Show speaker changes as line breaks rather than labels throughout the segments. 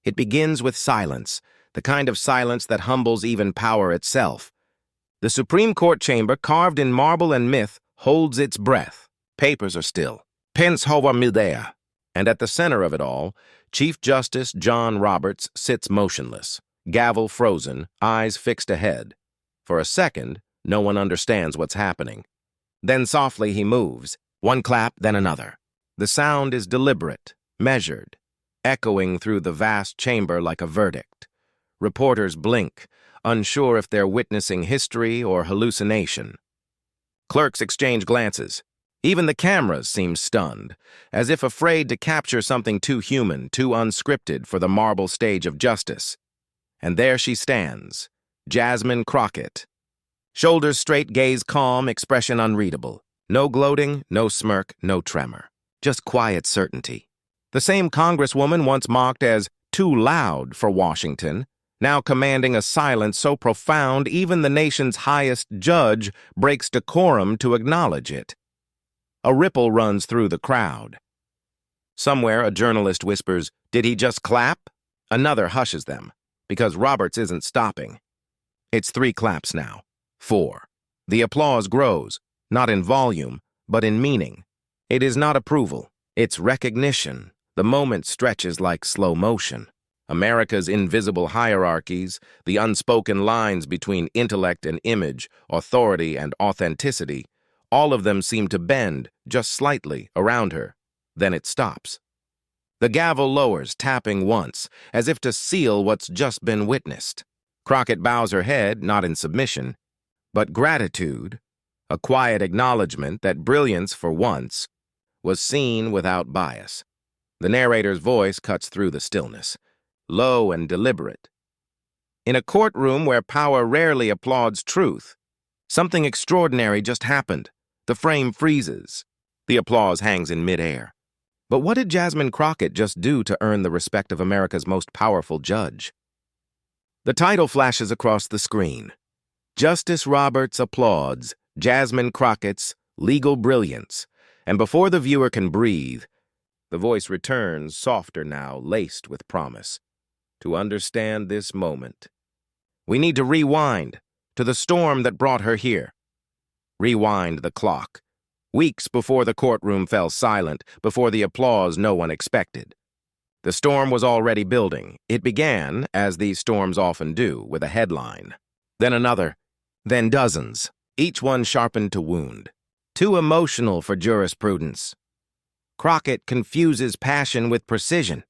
It begins with silence, the kind of silence that humbles even power itself. The Supreme Court chamber, carved in marble and myth, holds its breath. Papers are still. Pens hova midea. And at the center of it all, Chief Justice John Roberts sits motionless, gavel frozen, eyes fixed ahead. For a second, no one understands what's happening. Then softly he moves, one clap, then another. The sound is deliberate, measured, echoing through the vast chamber like a verdict. Reporters blink, unsure if they're witnessing history or hallucination. Clerks exchange glances. Even the cameras seem stunned, as if afraid to capture something too human, too unscripted for the marble stage of justice. And there she stands, Jasmine Crockett. Shoulders straight, gaze calm, expression unreadable. No gloating, no smirk, no tremor. Just quiet certainty. The same Congresswoman once mocked as too loud for Washington, now commanding a silence so profound even the nation's highest judge breaks decorum to acknowledge it. A ripple runs through the crowd. Somewhere a journalist whispers, "Did he just clap?" Another hushes them, because Roberts isn't stopping. It's 3 claps now. 4. The applause grows, not in volume, but in meaning. It is not approval, it's recognition. The moment stretches like slow motion. America's invisible hierarchies, the unspoken lines between intellect and image, authority and authenticity, all of them seem to bend, just slightly, around her. Then it stops. The gavel lowers, tapping once, as if to seal what's just been witnessed. Crockett bows her head, not in submission, but gratitude, a quiet acknowledgement that brilliance, for once, was seen without bias. The narrator's voice cuts through the stillness, low and deliberate. In a courtroom where power rarely applauds truth, something extraordinary just happened. The frame freezes. The applause hangs in midair. But what did Jasmine Crockett just do to earn the respect of America's most powerful judge? The title flashes across the screen. Justice Roberts applauds Jasmine Crockett's legal brilliance, and before the viewer can breathe, the voice returns, softer now, laced with promise. To understand this moment, we need to rewind to the storm that brought her here. Rewind the clock. Weeks before the courtroom fell silent, before the applause no one expected. The storm was already building. It began, as these storms often do, with a headline. Then another. Then dozens, each one sharpened to wound. Too emotional for jurisprudence. Crockett confuses passion with precision.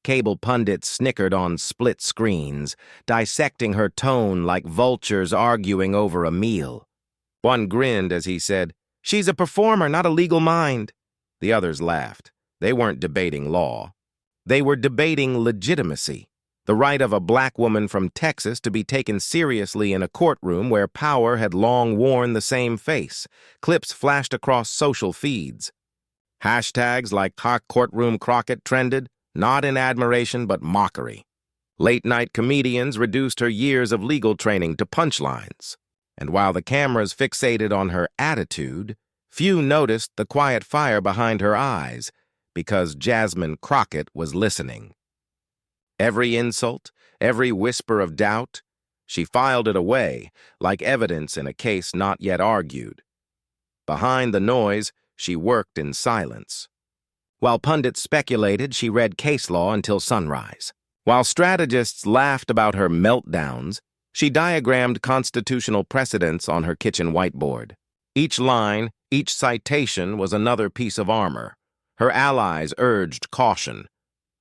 Cable pundits snickered on split screens, dissecting her tone like vultures arguing over a meal. One grinned as he said, "She's a performer, not a legal mind." The others laughed. They weren't debating law. They were debating legitimacy, the right of a black woman from Texas to be taken seriously in a courtroom where power had long worn the same face. Clips flashed across social feeds. Hashtags like Courtroom Crockett trended, not in admiration but mockery. Late-night comedians reduced her years of legal training to punchlines. And while the cameras fixated on her attitude, few noticed the quiet fire behind her eyes, because Jasmine Crockett was listening. Every insult, every whisper of doubt, she filed it away, like evidence in a case not yet argued. Behind the noise, she worked in silence. While pundits speculated, she read case law until sunrise. While strategists laughed about her meltdowns, she diagrammed constitutional precedents on her kitchen whiteboard. Each line, each citation was another piece of armor. Her allies urged caution.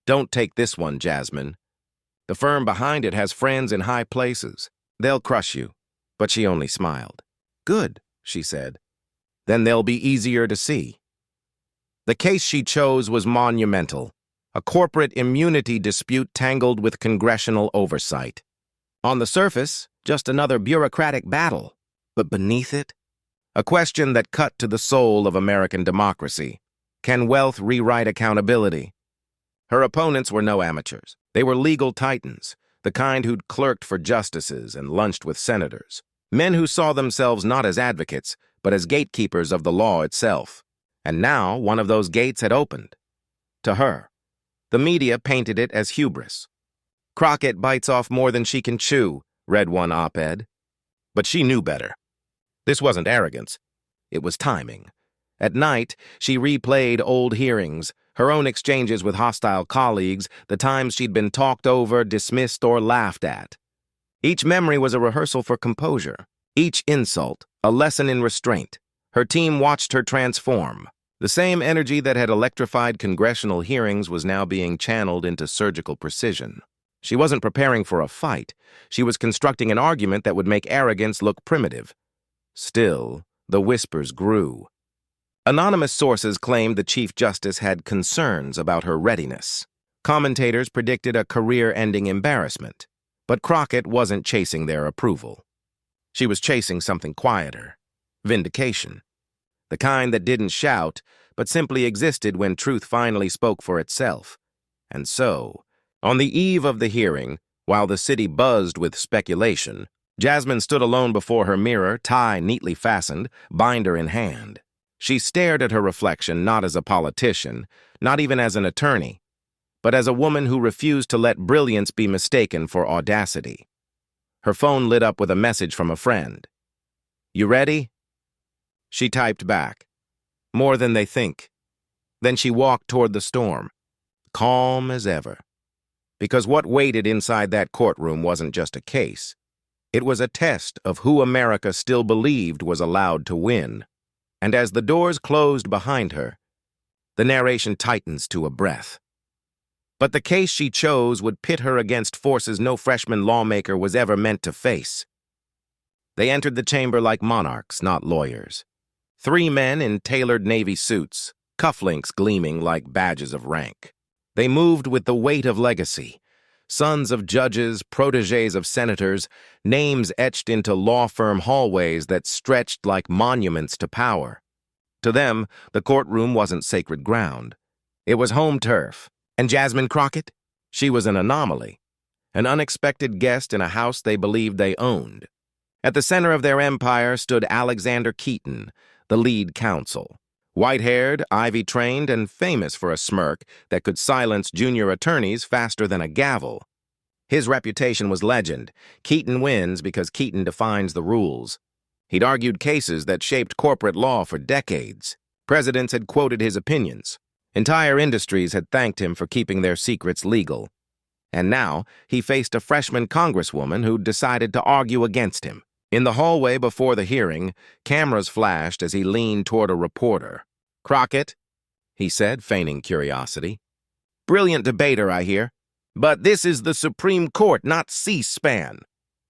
"Don't take this one, Jasmine. The firm behind it has friends in high places. They'll crush you." But she only smiled. "Good," she said. "Then they'll be easier to see." The case she chose was monumental, a corporate immunity dispute tangled with congressional oversight. On the surface, just another bureaucratic battle, but beneath it, a question that cut to the soul of American democracy. Can wealth rewrite accountability? Her opponents were no amateurs. They were legal titans, the kind who'd clerked for justices and lunched with senators. Men who saw themselves not as advocates, but as gatekeepers of the law itself. And now one of those gates had opened. To her. The media painted it as hubris. "Crockett bites off more than she can chew," read one op-ed. But she knew better. This wasn't arrogance. It was timing. At night, she replayed old hearings, her own exchanges with hostile colleagues, the times she'd been talked over, dismissed, or laughed at. Each memory was a rehearsal for composure. Each insult, a lesson in restraint. Her team watched her transform. The same energy that had electrified congressional hearings was now being channeled into surgical precision. She wasn't preparing for a fight. She was constructing an argument that would make arrogance look primitive. Still, the whispers grew. Anonymous sources claimed the Chief Justice had concerns about her readiness. Commentators predicted a career-ending embarrassment. But Crockett wasn't chasing their approval. She was chasing something quieter. Vindication. The kind that didn't shout, but simply existed when truth finally spoke for itself. And so, on the eve of the hearing, while the city buzzed with speculation, Jasmine stood alone before her mirror, tie neatly fastened, binder in hand. She stared at her reflection not as a politician, not even as an attorney, but as a woman who refused to let brilliance be mistaken for audacity. Her phone lit up with a message from a friend. "You ready?" She typed back, "More than they think." Then she walked toward the storm, calm as ever. Because what waited inside that courtroom wasn't just a case. It was a test of who America still believed was allowed to win. And as the doors closed behind her, the narration tightens to a breath. But the case she chose would pit her against forces no freshman lawmaker was ever meant to face. They entered the chamber like monarchs, not lawyers. 3 men in tailored Navy suits, cufflinks gleaming like badges of rank. They moved with the weight of legacy. Sons of judges, protégés of senators, names etched into law firm hallways that stretched like monuments to power. To them, the courtroom wasn't sacred ground. It was home turf. And Jasmine Crockett? She was an anomaly, an unexpected guest in a house they believed they owned. At the center of their empire stood Alexander Keaton, the lead counsel. White-haired, ivy-trained, and famous for a smirk that could silence junior attorneys faster than a gavel. His reputation was legend. Keaton wins because Keaton defines the rules. He'd argued cases that shaped corporate law for decades. Presidents had quoted his opinions. Entire industries had thanked him for keeping their secrets legal. And now, he faced a freshman congresswoman who'd decided to argue against him. In the hallway before the hearing, cameras flashed as he leaned toward a reporter. "Crockett," he said, feigning curiosity. "Brilliant debater, I hear. But this is the Supreme Court, not C-SPAN."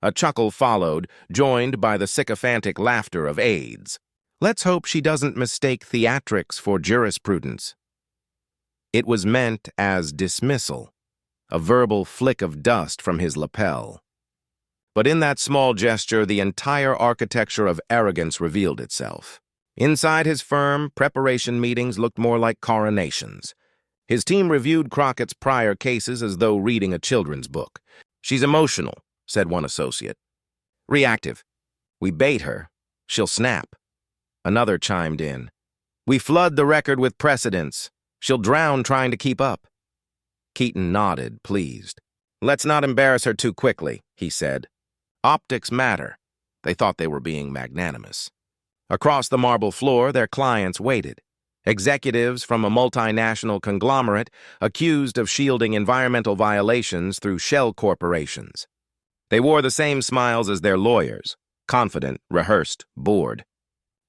A chuckle followed, joined by the sycophantic laughter of aides. Let's hope she doesn't mistake theatrics for jurisprudence. It was meant as dismissal, a verbal flick of dust from his lapel. But in that small gesture, the entire architecture of arrogance revealed itself. Inside his firm, preparation meetings looked more like coronations. His team reviewed Crockett's prior cases as though reading a children's book. "She's emotional," said one associate. "Reactive. We bait her. She'll snap." Another chimed in. "We flood the record with precedents. She'll drown trying to keep up." Keaton nodded, pleased. "Let's not embarrass her too quickly," he said. Optics matter. They thought they were being magnanimous. Across the marble floor, their clients waited. Executives from a multinational conglomerate accused of shielding environmental violations through shell corporations. They wore the same smiles as their lawyers, confident, rehearsed, bored.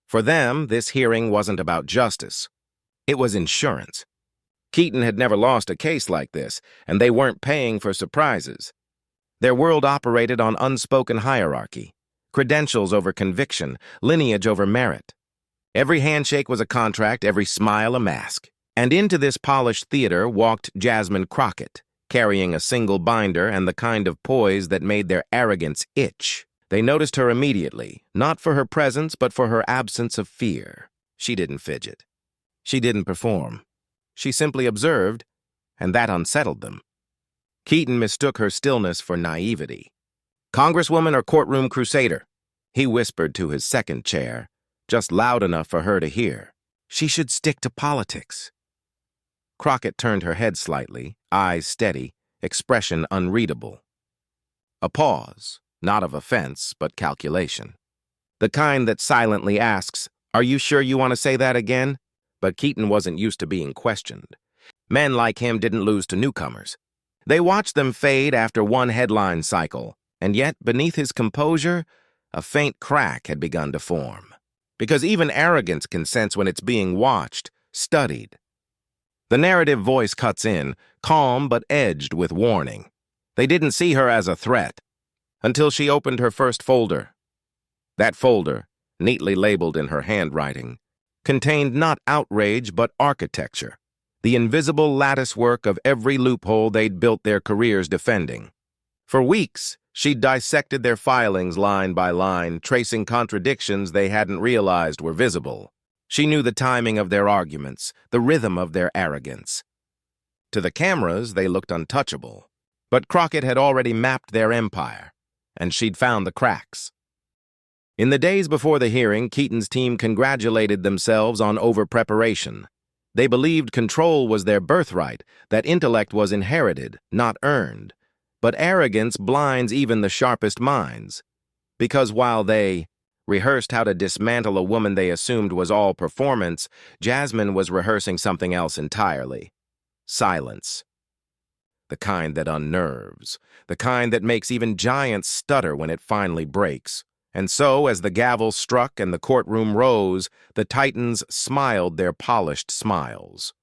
For them, this hearing wasn't about justice. It was insurance. Keaton had never lost a case like this, and they weren't paying for surprises. Their world operated on unspoken hierarchy, credentials over conviction, lineage over merit. Every handshake was a contract, every smile a mask. And into this polished theater walked Jasmine Crockett, carrying a single binder and the kind of poise that made their arrogance itch. They noticed her immediately, not for her presence, but for her absence of fear. She didn't fidget. She didn't perform. She simply observed, and that unsettled them. Keaton mistook her stillness for naivety. "Congresswoman or courtroom crusader?" he whispered to his second chair, just loud enough for her to hear. "She should stick to politics." Crockett turned her head slightly, eyes steady, expression unreadable. A pause, not of offense, but calculation. The kind that silently asks, "Are you sure you want to say that again?" But Keaton wasn't used to being questioned. Men like him didn't lose to newcomers. They watched them fade after one headline cycle, and yet, beneath his composure, a faint crack had begun to form. Because even arrogance can sense when it's being watched, studied. The narrative voice cuts in, calm but edged with warning. They didn't see her as a threat until she opened her first folder. That folder, neatly labeled in her handwriting, contained not outrage but architecture, the invisible latticework of every loophole they'd built their careers defending. For weeks, she'd dissected their filings line by line, tracing contradictions they hadn't realized were visible. She knew the timing of their arguments, the rhythm of their arrogance. To the cameras, they looked untouchable. But Crockett had already mapped their empire, and she'd found the cracks. In the days before the hearing, Keaton's team congratulated themselves on over-preparation. They believed control was their birthright, that intellect was inherited, not earned. But arrogance blinds even the sharpest minds. Because while they rehearsed how to dismantle a woman they assumed was all performance, Jasmine was rehearsing something else entirely. Silence. The kind that unnerves. The kind that makes even giants stutter when it finally breaks. And so, as the gavel struck and the courtroom rose, the Titans smiled their polished smiles.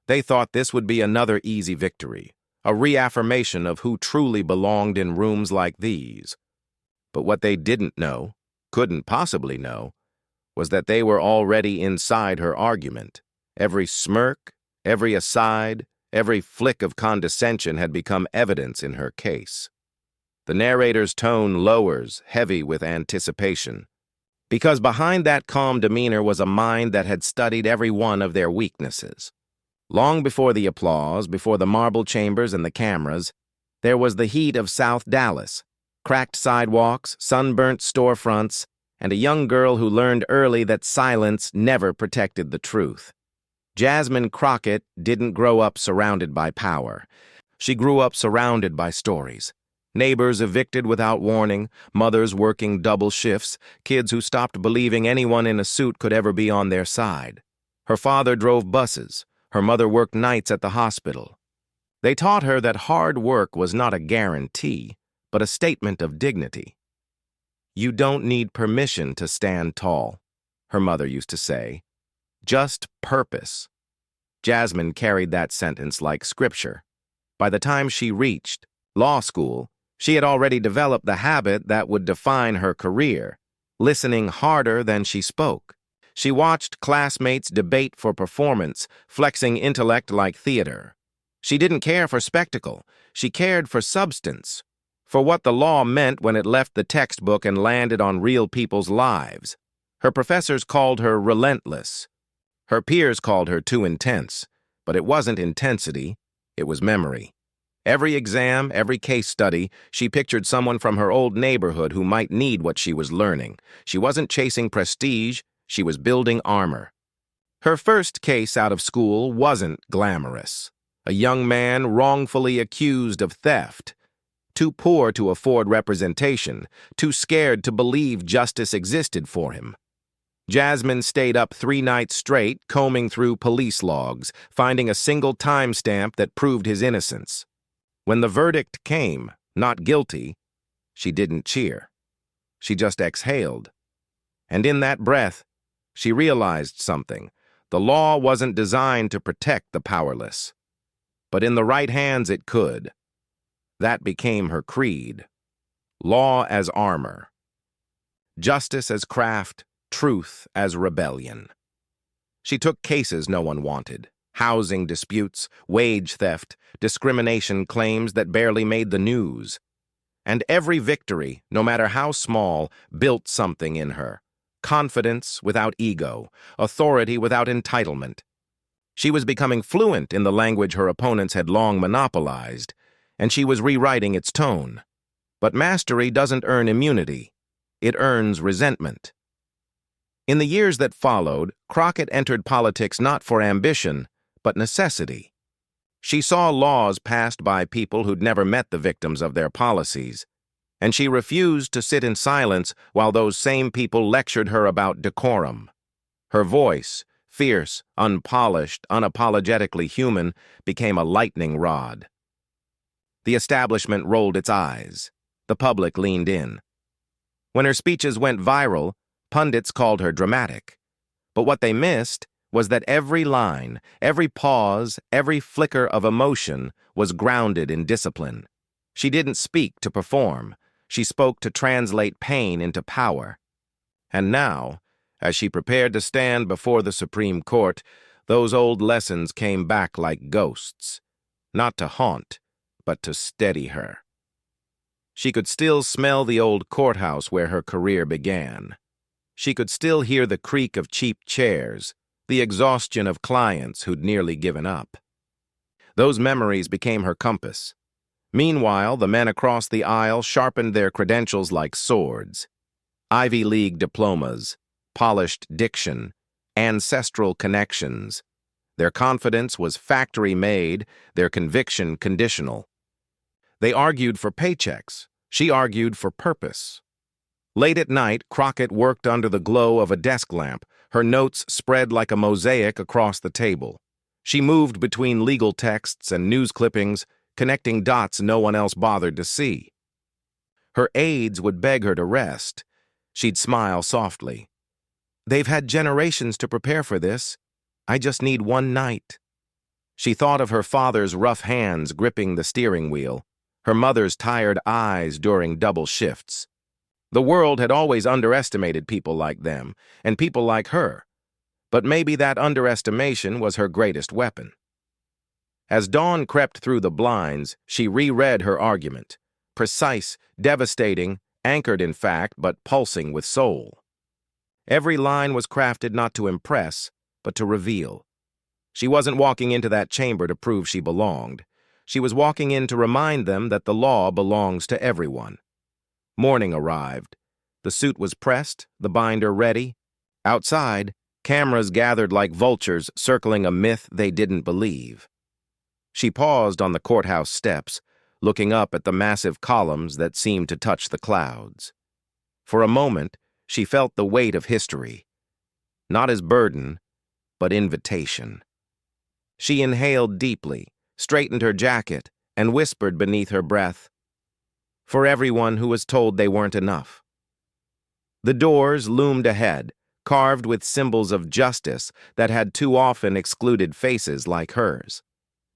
They thought this would be another easy victory, a reaffirmation of who truly belonged in rooms like these. But what they didn't know, couldn't possibly know, was that they were already inside her argument. Every smirk, every aside, every flick of condescension had become evidence in her case. The narrator's tone lowers, heavy with anticipation. Because behind that calm demeanor was a mind that had studied every one of their weaknesses. Long before the applause, before the marble chambers and the cameras, there was the heat of South Dallas, cracked sidewalks, sunburnt storefronts, and a young girl who learned early that silence never protected the truth. Jasmine Crockett didn't grow up surrounded by power. She grew up surrounded by stories. Neighbors evicted without warning, mothers working double shifts, kids who stopped believing anyone in a suit could ever be on their side. Her father drove buses. Her mother worked nights at the hospital. They taught her that hard work was not a guarantee, but a statement of dignity. "You don't need permission to stand tall," her mother used to say. "Just purpose." Jasmine carried that sentence like scripture. By the time she reached law school, she had already developed the habit that would define her career, listening harder than she spoke. She watched classmates debate for performance, flexing intellect like theater. She didn't care for spectacle. She cared for substance, for what the law meant when it left the textbook and landed on real people's lives. Her professors called her relentless. Her peers called her too intense. But it wasn't intensity, it was memory. Every exam, every case study, she pictured someone from her old neighborhood who might need what she was learning. She wasn't chasing prestige, she was building armor. Her first case out of school wasn't glamorous. A young man wrongfully accused of theft. Too poor to afford representation, too scared to believe justice existed for him. Jasmine stayed up 3 nights straight, combing through police logs, finding a single timestamp that proved his innocence. When the verdict came, not guilty, she didn't cheer. She just exhaled. And in that breath, she realized something. The law wasn't designed to protect the powerless. But in the right hands it could. That became her creed. Law as armor. Justice as craft, truth as rebellion. She took cases no one wanted. Housing disputes, wage theft, discrimination claims that barely made the news. And every victory, no matter how small, built something in her. Confidence without ego, authority without entitlement. She was becoming fluent in the language her opponents had long monopolized, and she was rewriting its tone. But mastery doesn't earn immunity. It earns resentment. In the years that followed, Crockett entered politics not for ambition, but necessity. She saw laws passed by people who'd never met the victims of their policies, and she refused to sit in silence while those same people lectured her about decorum. Her voice, fierce, unpolished, unapologetically human, became a lightning rod. The establishment rolled its eyes. The public leaned in. When her speeches went viral, pundits called her dramatic. But what they missed was that every line, every pause, every flicker of emotion was grounded in discipline. She didn't speak to perform. She spoke to translate pain into power. And now, as she prepared to stand before the Supreme Court, those old lessons came back like ghosts, not to haunt, but to steady her. She could still smell the old courthouse where her career began. She could still hear the creak of cheap chairs, the exhaustion of clients who'd nearly given up. Those memories became her compass. Meanwhile, the men across the aisle sharpened their credentials like swords. Ivy League diplomas, polished diction, ancestral connections. Their confidence was factory-made, their conviction conditional. They argued for paychecks. She argued for purpose. Late at night, Crockett worked under the glow of a desk lamp, her notes spread like a mosaic across the table. She moved between legal texts and news clippings, connecting dots no one else bothered to see. Her aides would beg her to rest. She'd smile softly. "They've had generations to prepare for this. I just need one night." She thought of her father's rough hands gripping the steering wheel, her mother's tired eyes during double shifts. The world had always underestimated people like them, and people like her, but maybe that underestimation was her greatest weapon. As dawn crept through the blinds, she reread her argument, precise, devastating, anchored in fact, but pulsing with soul. Every line was crafted not to impress, but to reveal. She wasn't walking into that chamber to prove she belonged. She was walking in to remind them that the law belongs to everyone. Morning arrived. The suit was pressed, the binder ready. Outside, cameras gathered like vultures circling a myth they didn't believe. She paused on the courthouse steps, looking up at the massive columns that seemed to touch the clouds. For a moment, she felt the weight of history, not as burden, but invitation. She inhaled deeply, straightened her jacket, and whispered beneath her breath, "For everyone who was told they weren't enough." The doors loomed ahead, carved with symbols of justice that had too often excluded faces like hers.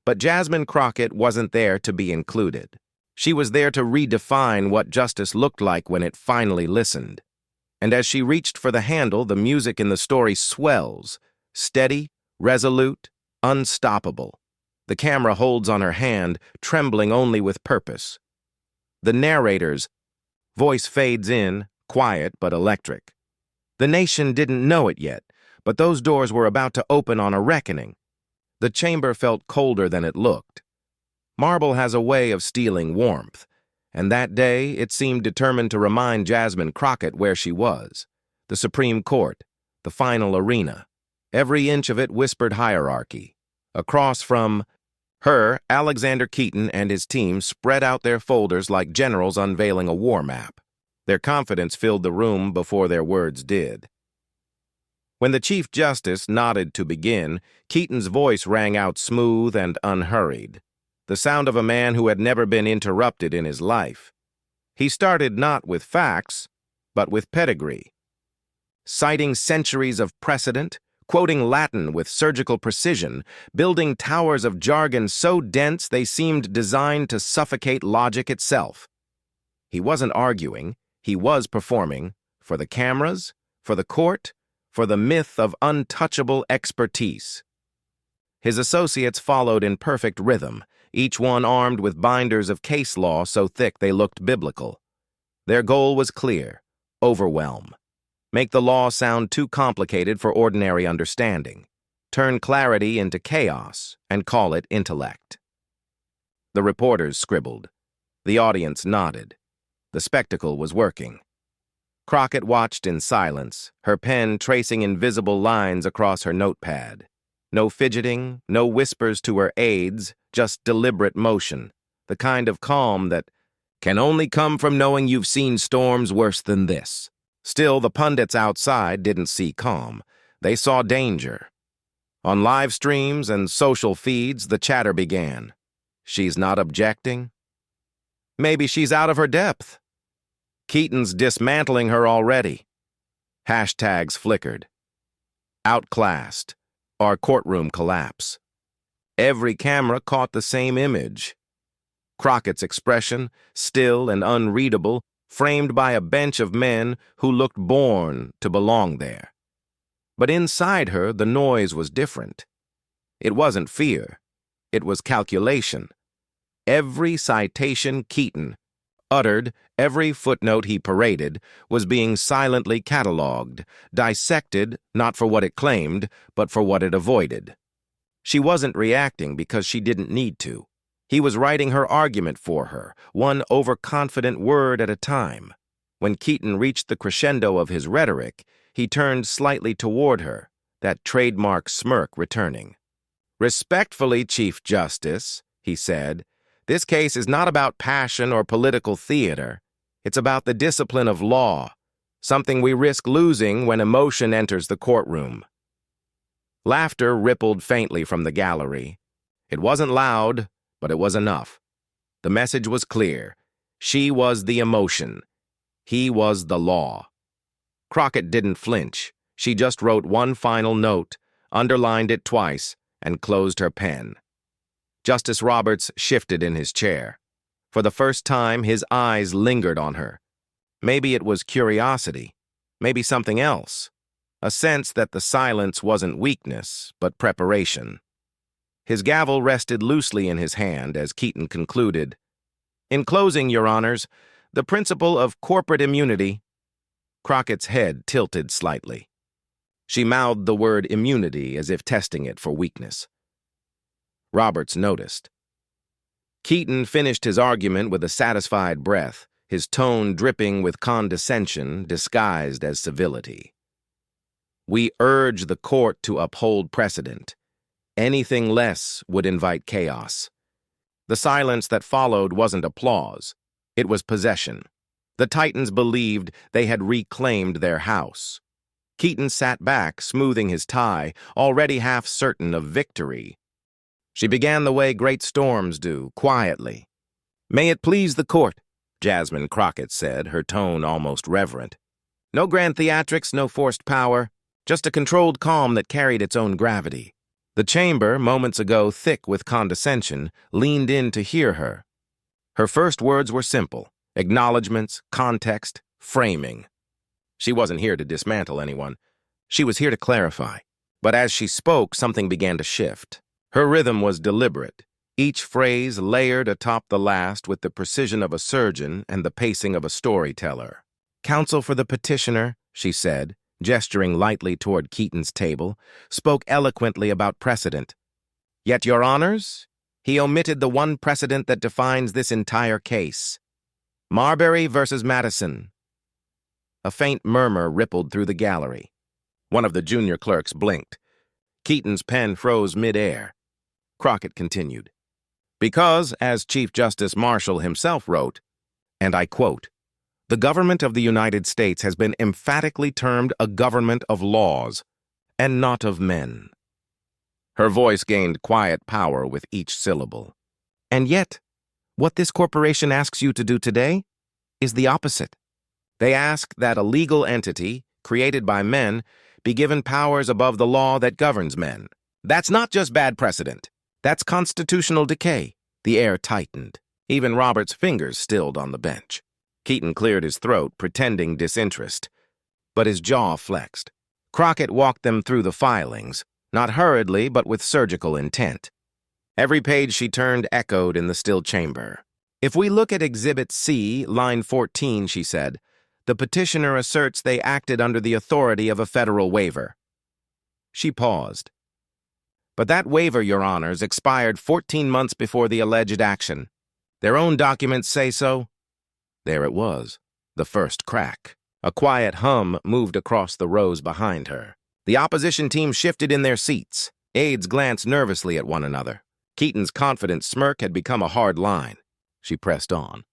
But Jasmine Crockett wasn't there to be included. She was there to redefine what justice looked like when it finally listened. And as she reached for the handle, the music in the story swells, steady, resolute, unstoppable. The camera holds on her hand, trembling only with purpose. The narrator's voice fades in, quiet but electric. The nation didn't know it yet, but those doors were about to open on a reckoning. The chamber felt colder than it looked. Marble has a way of stealing warmth, and that day it seemed determined to remind Jasmine Crockett where she was. The Supreme Court, the final arena. Every inch of it whispered hierarchy. Across from her, Alexander Keaton and his team spread out their folders like generals unveiling a war map. Their confidence filled the room before their words did. When the Chief Justice nodded to begin, Keaton's voice rang out smooth and unhurried, the sound of a man who had never been interrupted in his life. He started not with facts, but with pedigree. Citing centuries of precedent, quoting Latin with surgical precision, building towers of jargon so dense they seemed designed to suffocate logic itself. He wasn't arguing, he was performing, for the cameras, for the court, for the myth of untouchable expertise. His associates followed in perfect rhythm, each one armed with binders of case law so thick they looked biblical. Their goal was clear: overwhelm. Make the law sound too complicated for ordinary understanding. Turn clarity into chaos and call it intellect. The reporters scribbled. The audience nodded. The spectacle was working. Crockett watched in silence, her pen tracing invisible lines across her notepad. No fidgeting, no whispers to her aides, just deliberate motion, the kind of calm that can only come from knowing you've seen storms worse than this. Still, the pundits outside didn't see calm. They saw danger. On live streams and social feeds, the chatter began. She's not objecting? Maybe she's out of her depth. Keaton's dismantling her already. Hashtags flickered. Outclassed. Our courtroom collapse. Every camera caught the same image. Crockett's expression, still and unreadable, framed by a bench of men who looked born to belong there. But inside her, the noise was different. It wasn't fear. It was calculation. Every citation Keaton uttered, every footnote he paraded, was being silently catalogued, dissected not for what it claimed, but for what it avoided. She wasn't reacting because she didn't need to. He was writing her argument for her, one overconfident word at a time. When Keaton reached the crescendo of his rhetoric, he turned slightly toward her, that trademark smirk returning. "Respectfully, Chief Justice," he said, "this case is not about passion or political theater. It's about the discipline of law, something we risk losing when emotion enters the courtroom." Laughter rippled faintly from the gallery. It wasn't loud, but it was enough. The message was clear. She was the emotion. He was the law. Crockett didn't flinch. She just wrote one final note, underlined it twice, and closed her pen. Justice Roberts shifted in his chair. For the first time, his eyes lingered on her. Maybe it was curiosity, maybe something else, a sense that the silence wasn't weakness, but preparation. His gavel rested loosely in his hand as Keaton concluded, "In closing, Your Honors, the principle of corporate immunity." Crockett's head tilted slightly. She mouthed the word immunity as if testing it for weakness. Roberts noticed. Keaton finished his argument with a satisfied breath, his tone dripping with condescension disguised as civility. "We urge the court to uphold precedent. Anything less would invite chaos." The silence that followed wasn't applause. It was possession. The Titans believed they had reclaimed their house. Keaton sat back, smoothing his tie, already half certain of victory. She began the way great storms do, quietly. "May it please the court," Jasmine Crockett said, her tone almost reverent. "No grand theatrics, no forced power, just a controlled calm that carried its own gravity." The chamber, moments ago thick with condescension, leaned in to hear her. Her first words were simple: acknowledgments, context, framing. She wasn't here to dismantle anyone. She was here to clarify. But as she spoke, something began to shift. Her rhythm was deliberate, each phrase layered atop the last with the precision of a surgeon and the pacing of a storyteller. "Counsel for the petitioner," she said, gesturing lightly toward Keaton's table, spoke eloquently about precedent. "Yet, Your Honors, he omitted the one precedent that defines this entire case. Marbury versus Madison." A faint murmur rippled through the gallery. One of the junior clerks blinked. Keaton's pen froze mid-air. Crockett continued. "Because, as Chief Justice Marshall himself wrote, and I quote, 'The government of the United States has been emphatically termed a government of laws, and not of men.'" Her voice gained quiet power with each syllable. "And yet, what this corporation asks you to do today is the opposite. They ask that a legal entity, created by men, be given powers above the law that governs men. That's not just bad precedent. That's constitutional decay." The air tightened. Even Robert's fingers stilled on the bench. Keaton cleared his throat, pretending disinterest. But his jaw flexed. Crockett walked them through the filings, not hurriedly, but with surgical intent. Every page she turned echoed in the still chamber. "If we look at Exhibit C, line 14, she said, the petitioner asserts they acted under the authority of a federal waiver." She paused. "But that waiver, Your Honors, expired 14 months before the alleged action. Their own documents say so." There it was, the first crack. A quiet hum moved across the rows behind her. The opposition team shifted in their seats. Aides glanced nervously at one another. Keaton's confident smirk had become a hard line. She pressed on.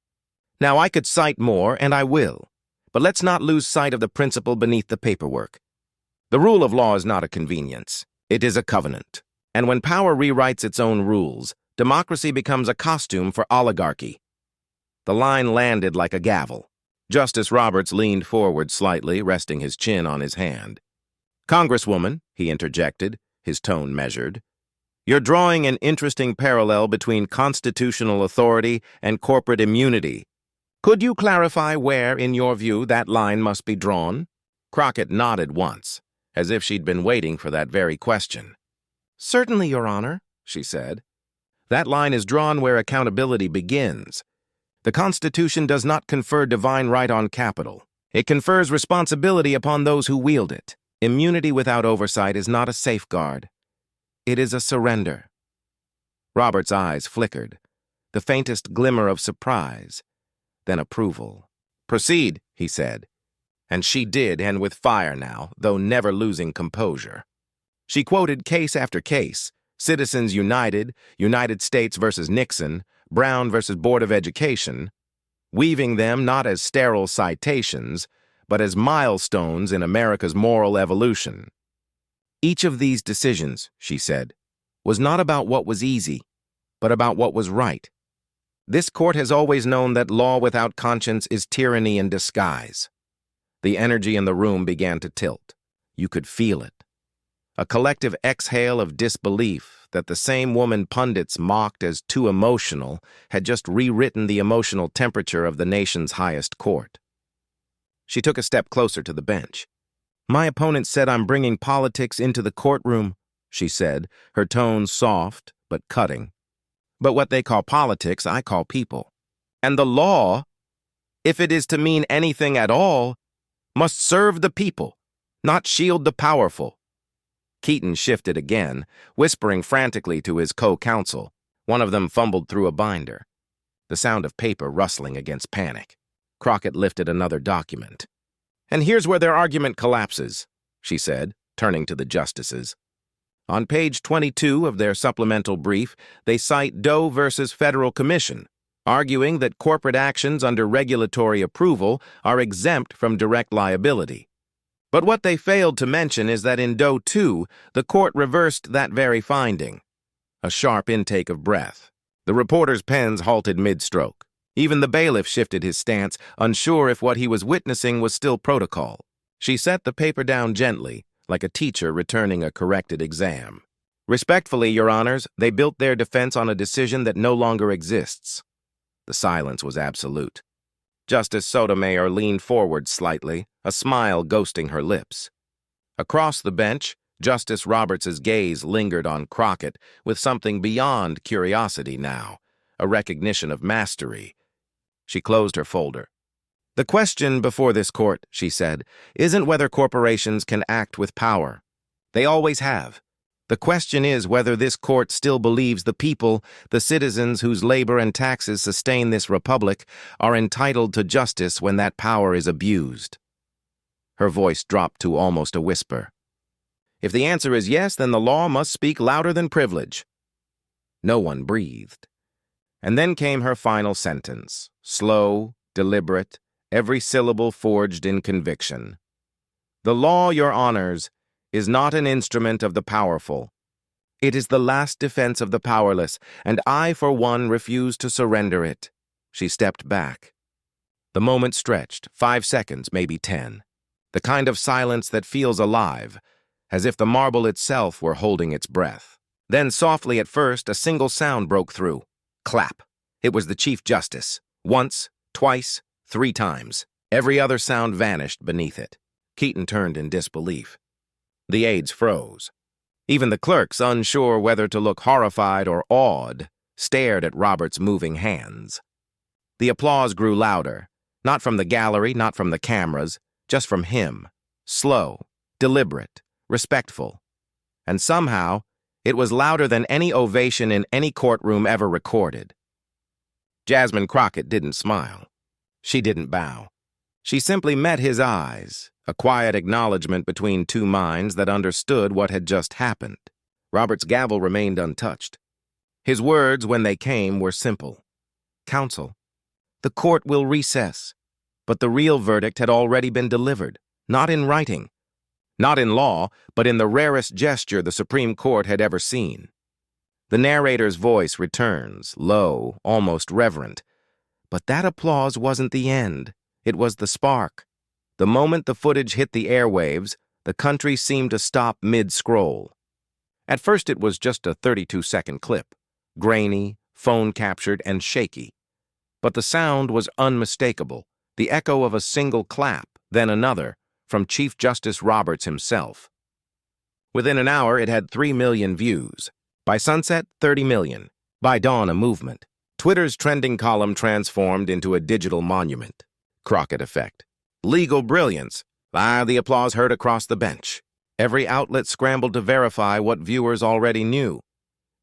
Now, I could cite more, and I will. But let's not lose sight of the principle beneath the paperwork. The rule of law is not a convenience. It is a covenant. And when power rewrites its own rules, democracy becomes a costume for oligarchy. The line landed like a gavel. Justice Roberts leaned forward slightly, resting his chin on his hand. "Congresswoman," he interjected, his tone measured, "you're drawing an interesting parallel between constitutional authority and corporate immunity. Could you clarify where, in your view, that line must be drawn?" Crockett nodded once, as if she'd been waiting for that very question. "Certainly, Your Honor," she said. "That line is drawn where accountability begins. The Constitution does not confer divine right on capital. It confers responsibility upon those who wield it. Immunity without oversight is not a safeguard. It is a surrender." Robert's eyes flickered, the faintest glimmer of surprise, then approval. "Proceed," he said. And she did, and with fire now, though never losing composure. She quoted case after case, Citizens United, United States versus Nixon, Brown versus Board of Education, weaving them not as sterile citations, but as milestones in America's moral evolution. Each of these decisions, she said, was not about what was easy, but about what was right. This court has always known that law without conscience is tyranny in disguise. The energy in the room began to tilt. You could feel it. A collective exhale of disbelief that the same woman pundits mocked as too emotional had just rewritten the emotional temperature of the nation's highest court. She took a step closer to the bench. "My opponent said I'm bringing politics into the courtroom," she said, her tone soft but cutting. "But what they call politics, I call people. And the law, if it is to mean anything at all, must serve the people, not shield the powerful." Keaton shifted again, whispering frantically to his co-counsel. One of them fumbled through a binder, the sound of paper rustling against panic. Crockett lifted another document. "And here's where their argument collapses," she said, turning to the justices. On page 22 of their supplemental brief, they cite Doe versus Federal Commission, arguing that corporate actions under regulatory approval are exempt from direct liability. But what they failed to mention is that in Doe 2, the court reversed that very finding. A sharp intake of breath. The reporter's pens halted mid-stroke. Even the bailiff shifted his stance, unsure if what he was witnessing was still protocol. She set the paper down gently, like a teacher returning a corrected exam. "Respectfully, Your Honors, they built their defense on a decision that no longer exists." The silence was absolute. Justice Sotomayor leaned forward slightly, a smile ghosting her lips. Across the bench, Justice Roberts's gaze lingered on Crockett with something beyond curiosity now, a recognition of mastery. She closed her folder. "The question before this court," she said, "isn't whether corporations can act with power. They always have. The question is whether this court still believes the people, the citizens whose labor and taxes sustain this republic, are entitled to justice when that power is abused." Her voice dropped to almost a whisper. "If the answer is yes, then the law must speak louder than privilege." No one breathed. And then came her final sentence, slow, deliberate, every syllable forged in conviction. "The law, Your Honors, is not an instrument of the powerful. It is the last defense of the powerless, and I, for one, refuse to surrender it." She stepped back. The moment stretched, 5 seconds, maybe 10. The kind of silence that feels alive, as if the marble itself were holding its breath. Then softly at first, a single sound broke through. Clap. It was the Chief Justice. Once, twice, 3 times. Every other sound vanished beneath it. Keaton turned in disbelief. The aides froze. Even the clerks, unsure whether to look horrified or awed, stared at Robert's moving hands. The applause grew louder, not from the gallery, not from the cameras, just from him. Slow, deliberate, respectful. And somehow, it was louder than any ovation in any courtroom ever recorded. Jasmine Crockett didn't smile. She didn't bow. She simply met his eyes, a quiet acknowledgement between two minds that understood what had just happened. Robert's gavel remained untouched. His words, when they came, were simple. Counsel, the court will recess. But the real verdict had already been delivered, not in writing, not in law, but in the rarest gesture the Supreme Court had ever seen. The narrator's voice returns, low, almost reverent. But that applause wasn't the end. It was the spark. The moment the footage hit the airwaves, the country seemed to stop mid-scroll. At first it was just a 32-second clip, grainy, phone-captured, and shaky. But the sound was unmistakable, the echo of a single clap, then another, from Chief Justice Roberts himself. Within an hour, it had 3 million views. By sunset, 30 million. By dawn, a movement. Twitter's trending column transformed into a digital monument. Crockett effect. Legal brilliance. The applause heard across the bench. Every outlet scrambled to verify what viewers already knew.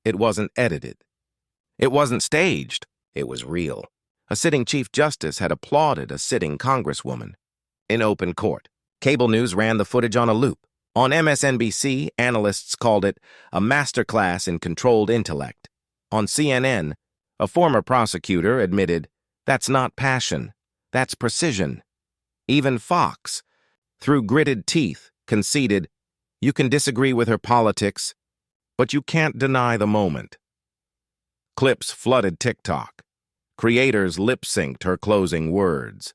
It wasn't edited. It wasn't staged. It was real. A sitting Chief Justice had applauded a sitting Congresswoman. In open court, cable news ran the footage on a loop. On MSNBC, analysts called it a masterclass in controlled intellect. On CNN, a former prosecutor admitted, that's not passion, that's precision. Even Fox, through gritted teeth, conceded, you can disagree with her politics, but you can't deny the moment. Clips flooded TikTok. Creators lip-synced her closing words.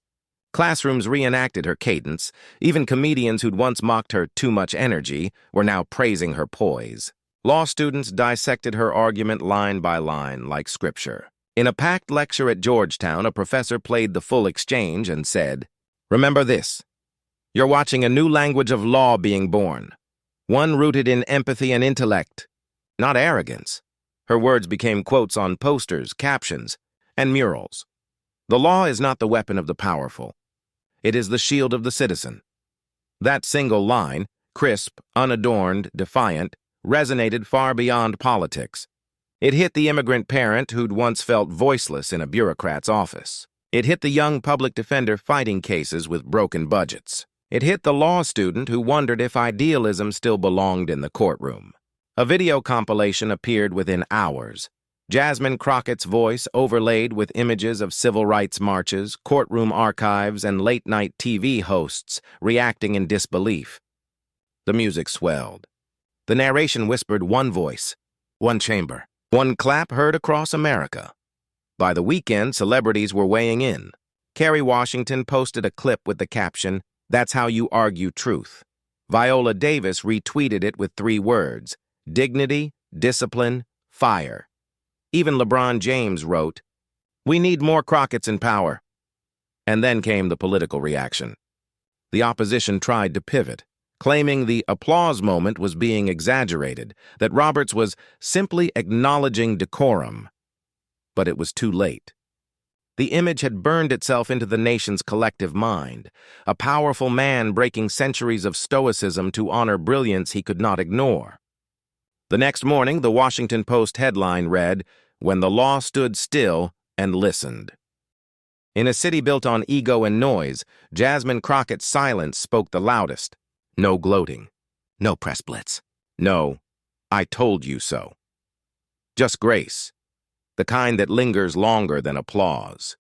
Classrooms reenacted her cadence. Even comedians who'd once mocked her too much energy were now praising her poise. Law students dissected her argument line by line like scripture. In a packed lecture at Georgetown, a professor played the full exchange and said, remember this. You're watching a new language of law being born. One rooted in empathy and intellect, not arrogance. Her words became quotes on posters, captions, and murals. The law is not the weapon of the powerful. It is the shield of the citizen. That single line, crisp, unadorned, defiant, resonated far beyond politics. It hit the immigrant parent who'd once felt voiceless in a bureaucrat's office. It hit the young public defender fighting cases with broken budgets. It hit the law student who wondered if idealism still belonged in the courtroom. A video compilation appeared within hours. Jasmine Crockett's voice overlaid with images of civil rights marches, courtroom archives, and late-night TV hosts reacting in disbelief. The music swelled. The narration whispered one voice, one chamber, one clap heard across America. By the weekend, celebrities were weighing in. Kerry Washington posted a clip with the caption, "That's how you argue truth." Viola Davis retweeted it with 3 words, dignity, discipline, fire. Even LeBron James wrote, "We need more Crockett's in power." And then came the political reaction. The opposition tried to pivot, claiming the applause moment was being exaggerated, that Roberts was simply acknowledging decorum. But it was too late. The image had burned itself into the nation's collective mind, a powerful man breaking centuries of stoicism to honor brilliance he could not ignore. The next morning, the Washington Post headline read, "When the law stood still and listened." In a city built on ego and noise, Jasmine Crockett's silence spoke the loudest. No gloating. No press blitz. No, I told you so. Just grace. The kind that lingers longer than applause.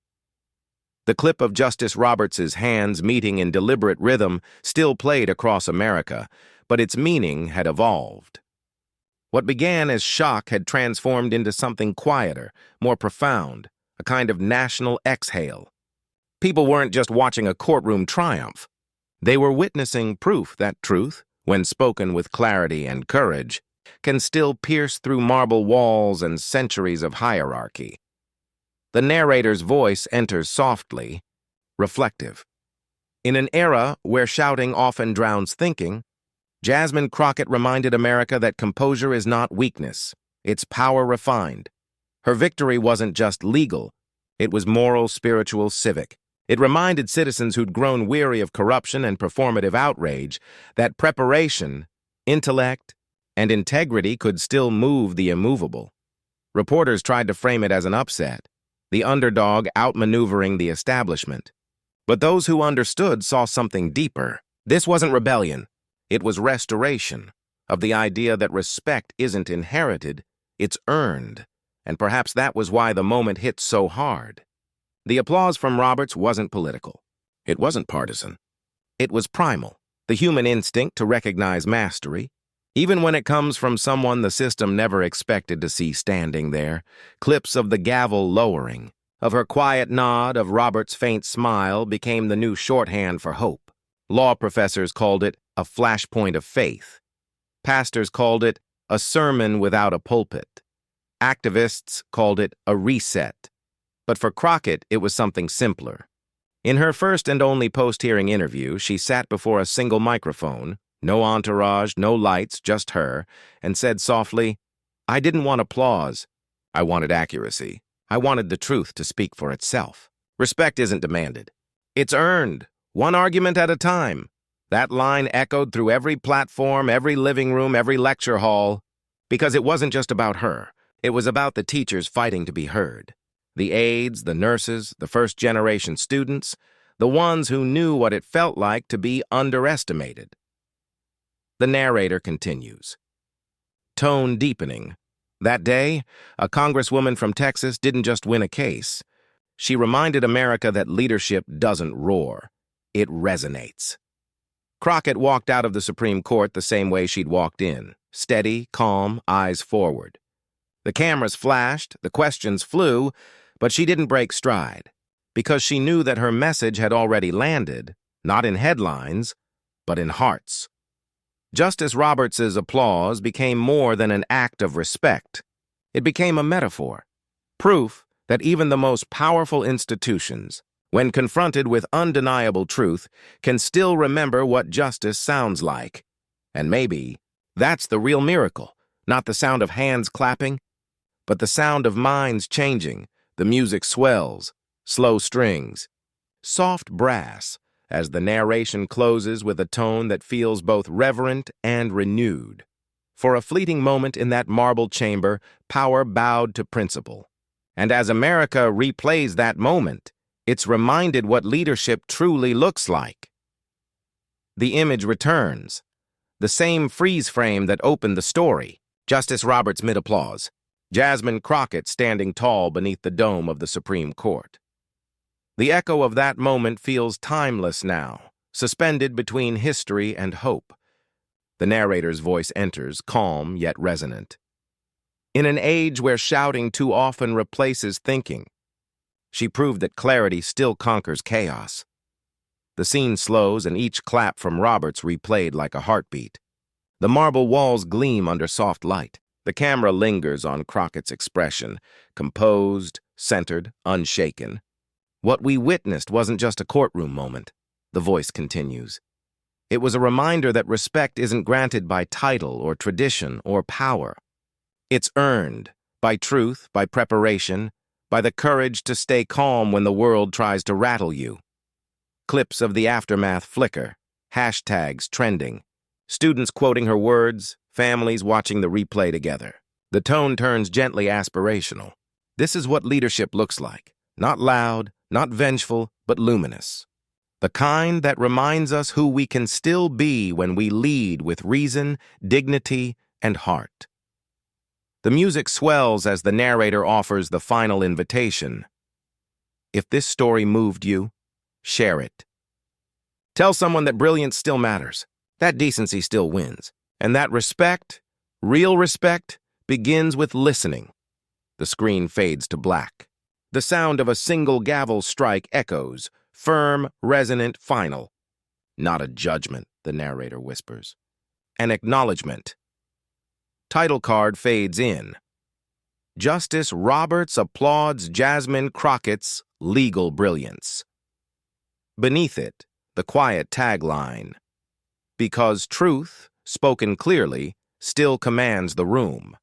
The clip of Justice Roberts's hands meeting in deliberate rhythm still played across America, but its meaning had evolved. What began as shock had transformed into something quieter, more profound, a kind of national exhale. People weren't just watching a courtroom triumph. They were witnessing proof that truth, when spoken with clarity and courage, can still pierce through marble walls and centuries of hierarchy. The narrator's voice enters softly, reflective. In an era where shouting often drowns thinking, Jasmine Crockett reminded America that composure is not weakness, it's power refined. Her victory wasn't just legal, it was moral, spiritual, civic. It reminded citizens who'd grown weary of corruption and performative outrage that preparation, intellect, and integrity could still move the immovable. Reporters tried to frame it as an upset, the underdog outmaneuvering the establishment. But those who understood saw something deeper. This wasn't rebellion. It was restoration of the idea that respect isn't inherited, it's earned. and perhaps that was why the moment hit so hard. The applause from Roberts wasn't political. It wasn't partisan. It was primal, the human instinct to recognize mastery, even when it comes from someone the system never expected to see standing there. Clips of the gavel lowering, of her quiet nod, of Roberts' faint smile became the new shorthand for hope. Law professors called it a flashpoint of faith. Pastors called it a sermon without a pulpit. Activists called it a reset. But for Crockett, it was something simpler. In her first and only post-hearing interview, she sat before a single microphone, no entourage, no lights, just her, and said softly, "I didn't want applause. I wanted accuracy. I wanted the truth to speak for itself. Respect isn't demanded. It's earned, one argument at a time." That line echoed through every platform, every living room, every lecture hall, because it wasn't just about her. It was about the teachers fighting to be heard. The aides, the nurses, the first-generation students, the ones who knew what it felt like to be underestimated. The narrator continues. Tone deepening. That day, a congresswoman from Texas didn't just win a case. She reminded America that leadership doesn't roar. It resonates. Crockett walked out of the Supreme Court the same way she'd walked in, steady, calm, eyes forward. The cameras flashed, the questions flew, but she didn't break stride, because she knew that her message had already landed, not in headlines, but in hearts. Justice Roberts' applause became more than an act of respect. It became a metaphor, proof that even the most powerful institutions, when confronted with undeniable truth, can still remember what justice sounds like. And maybe that's the real miracle, not the sound of hands clapping, but the sound of minds changing. The music swells, slow strings, soft brass, as the narration closes with a tone that feels both reverent and renewed. For a fleeting moment in that marble chamber, power bowed to principle. And as America replays that moment, it's reminded what leadership truly looks like. The image returns, the same freeze frame that opened the story. Justice Roberts mid-applause. Jasmine Crockett standing tall beneath the dome of the Supreme Court. The echo of that moment feels timeless now, suspended between history and hope. The narrator's voice enters, calm yet resonant. In an age where shouting too often replaces thinking, she proved that clarity still conquers chaos. The scene slows, and each clap from Roberts replayed like a heartbeat. The marble walls gleam under soft light. The camera lingers on Crockett's expression, composed, centered, unshaken. What we witnessed wasn't just a courtroom moment, the voice continues. It was a reminder that respect isn't granted by title or tradition or power. It's earned by truth, by preparation, by the courage to stay calm when the world tries to rattle you. Clips of the aftermath flicker, hashtags trending, students quoting her words, families watching the replay together. The tone turns gently aspirational. This is what leadership looks like. Not loud, not vengeful, but luminous. The kind that reminds us who we can still be when we lead with reason, dignity, and heart. The music swells as the narrator offers the final invitation. If this story moved you, share it. Tell someone that brilliance still matters, that decency still wins, and that respect, real respect, begins with listening. The screen fades to black. The sound of a single gavel strike echoes, firm, resonant, final. Not a judgment, the narrator whispers. An acknowledgement. Title card fades in. Justice Roberts applauds Jasmine Crockett's legal brilliance. Beneath it, the quiet tagline, because truth, spoken clearly, still commands the room.